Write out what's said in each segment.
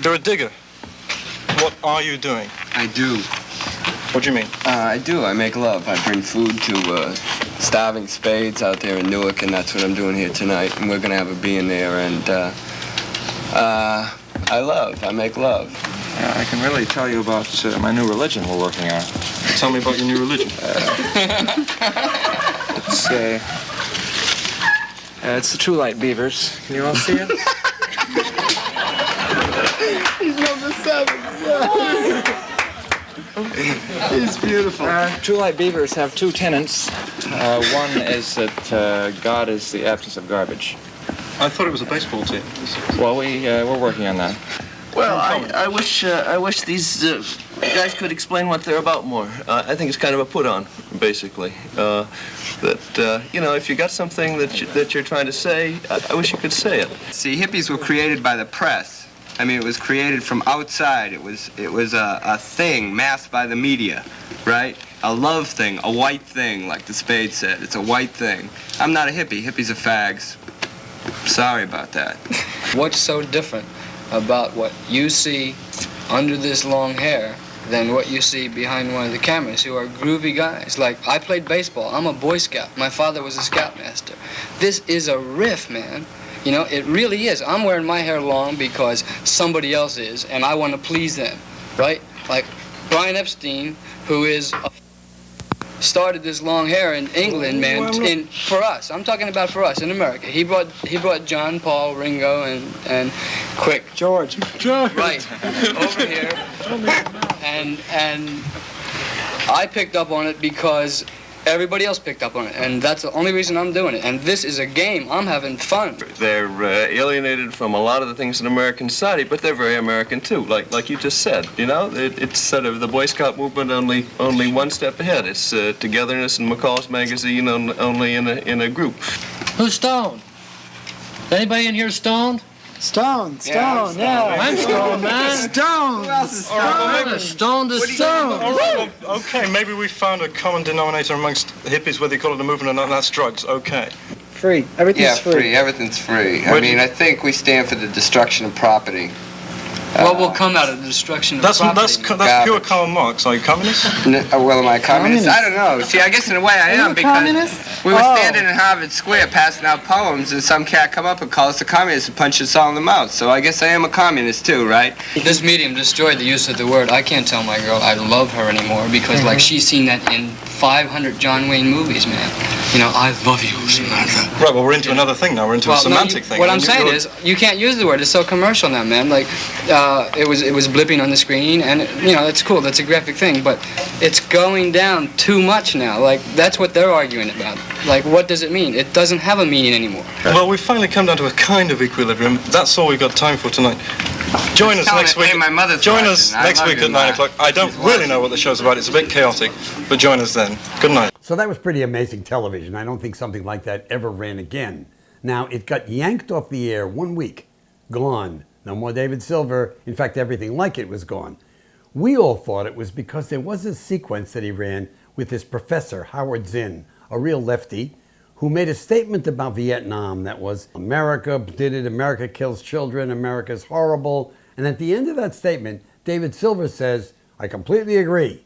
You're a digger. What are you doing? I do. What do you mean? I do. I make love. I bring food to starving spades out there in Newark, and that's what I'm doing here tonight. And we're going to have a bee in there, and I make love. I can really tell you about my new religion we're working on. Tell me about your new religion. It's the True Light Beavers. Can you all see it? He's number 7. He's beautiful. True Light Beavers have 2 tenets. One is that God is the absence of garbage. I thought it was a baseball team. Well, we're working on that. Well, I wish these guys could explain what they're about more. I think it's kind of a put-on, basically. If you got something that you're trying to say, I wish you could say it. See, hippies were created by the press. I mean, it was created from outside. It was a thing masked by the media, right? A love thing, a white thing, like the Spade said. It's a white thing. I'm not a hippie. Hippies are fags. Sorry about that. What's so different about what you see under this long hair than what you see behind one of the cameras, who are groovy guys? Like, I played baseball. I'm a Boy Scout. My father was a Scoutmaster. This is a riff, man. You know, it really is. I'm wearing my hair long because somebody else is, and I want to please them, right? Like Brian Epstein, who is started this long hair in England, man. For us, I'm talking about for us in America. He brought John, Paul, Ringo, and George. Right over here, and I picked up on it because everybody else picked up on it, and that's the only reason I'm doing it. And this is a game. I'm having fun. They're alienated from a lot of the things in American society, but they're very American too, like you just said. You know, it's sort of the Boy Scout movement only one step ahead. It's togetherness in McCall's magazine only in a group. Who's stoned? Anybody in here stoned? Stone, Yeah, I'm stoned, man. Stone. Who else is Stoned is stoned. All right, well, okay, maybe we found a common denominator amongst hippies, whether you call it a movement or not, and that's drugs. Okay. Free. Everything's free. Everything's free. I mean, I think we stand for the destruction of property. What will come out of the destruction of property? That's pure Karl Marx. Are you communist? Well, am I communist? I don't know. See, I guess in a way I am, because communist? we were standing in Harvard Square passing out poems, and some cat come up and call us a communist and punch us all in the mouth. So I guess I am a communist too, right? This medium destroyed the use of the word. I can't tell my girl I love her anymore because, like, she's seen that in 500 John Wayne movies, man. You know, I love you, Samantha. Right, well, we're into another thing now. We're into a semantic thing. What I'm saying is, you can't use the word. It's so commercial now, man. Like, it was blipping on the screen, and, you know, that's cool. That's a graphic thing, but it's going down too much now. Like, that's what they're arguing about. Like, what does it mean? It doesn't have a meaning anymore. Well, we've finally come down to a kind of equilibrium. That's all we've got time for tonight. Join us next week. Join us next week at 9 o'clock. I don't really know what the show's about. It's a bit chaotic, but join us then. Good night. So that was pretty amazing television. I don't think something like that ever ran again. Now, it got yanked off the air 1 week. Gone. No more David Silver. In fact, everything like it was gone. We all thought it was because there was a sequence that he ran with his professor, Howard Zinn, a real lefty, who made a statement about Vietnam that was, America did it, America kills children, America's horrible. And at the end of that statement, David Silver says, I completely agree.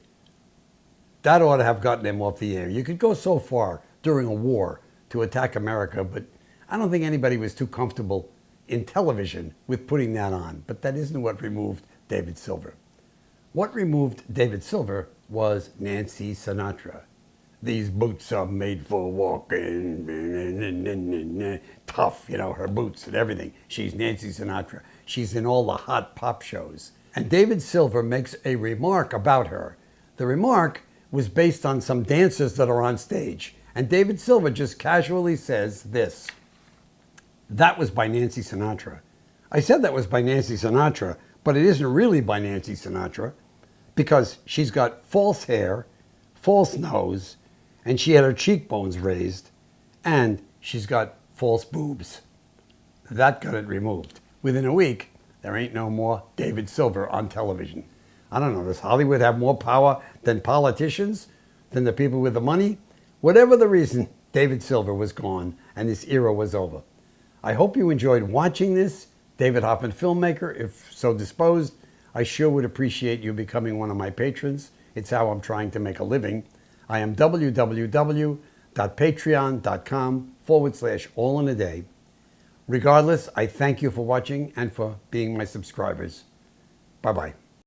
That ought to have gotten him off the air. You could go so far during a war to attack America, but I don't think anybody was too comfortable in television with putting that on. But that isn't what removed David Silver. What removed David Silver was Nancy Sinatra. These boots are made for walking, tough, you know, her boots and everything. She's Nancy Sinatra. She's in all the hot pop shows. And David Silver makes a remark about her. The remark was based on some dancers that are on stage. And David Silver just casually says this. That was by Nancy Sinatra. I said that was by Nancy Sinatra, but it isn't really by Nancy Sinatra because she's got false hair, false nose, and she had her cheekbones raised, and she's got false boobs. That got it removed. Within a week, there ain't no more David Silver on television. I don't know, does Hollywood have more power than politicians, than the people with the money? Whatever the reason, David Silver was gone, and this era was over. I hope you enjoyed watching this. David Hoffman filmmaker. If so disposed, I sure would appreciate you becoming one of my patrons. It's how I'm trying to make a living. I am www.patreon.com/allinaday. Regardless, I thank you for watching and for being my subscribers. Bye-bye.